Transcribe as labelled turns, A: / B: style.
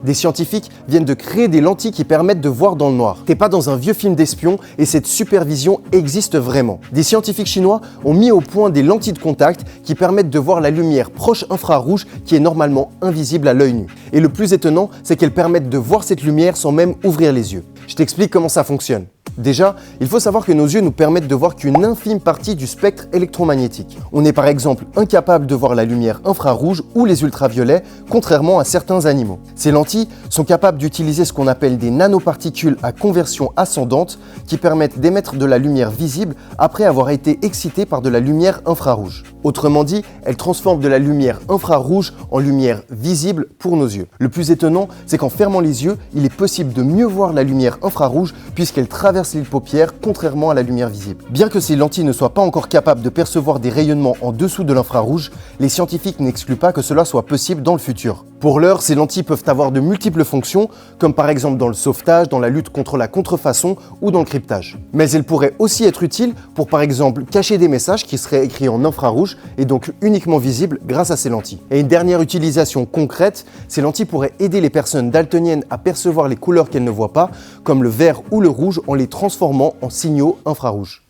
A: Des scientifiques viennent de créer des lentilles qui permettent de voir dans le noir. T'es pas dans un vieux film d'espion et cette supervision existe vraiment. Des scientifiques chinois ont mis au point des lentilles de contact qui permettent de voir la lumière proche infrarouge qui est normalement invisible à l'œil nu. Et le plus étonnant, c'est qu'elles permettent de voir cette lumière sans même ouvrir les yeux. Je t'explique comment ça fonctionne. Déjà, il faut savoir que nos yeux nous permettent de voir qu'une infime partie du spectre électromagnétique. On est par exemple incapable de voir la lumière infrarouge ou les ultraviolets, contrairement à certains animaux. Ces lentilles sont capables d'utiliser ce qu'on appelle des nanoparticules à conversion ascendante qui permettent d'émettre de la lumière visible après avoir été excitées par de la lumière infrarouge. Autrement dit, elles transforment de la lumière infrarouge en lumière visible pour nos yeux. Le plus étonnant, c'est qu'en fermant les yeux, il est possible de mieux voir la lumière infrarouge puisqu'elle traverse les paupières contrairement à la lumière visible. Bien que ces lentilles ne soient pas encore capables de percevoir des rayonnements en dessous de l'infrarouge, les scientifiques n'excluent pas que cela soit possible dans le futur. Pour l'heure, ces lentilles peuvent avoir de multiples fonctions, comme par exemple dans le sauvetage, dans la lutte contre la contrefaçon ou dans le cryptage. Mais elles pourraient aussi être utiles pour par exemple cacher des messages qui seraient écrits en infrarouge et donc uniquement visibles grâce à ces lentilles. Et une dernière utilisation concrète, ces lentilles pourraient aider les personnes daltoniennes à percevoir les couleurs qu'elles ne voient pas, comme le vert ou le rouge, en les transformant en signaux infrarouges.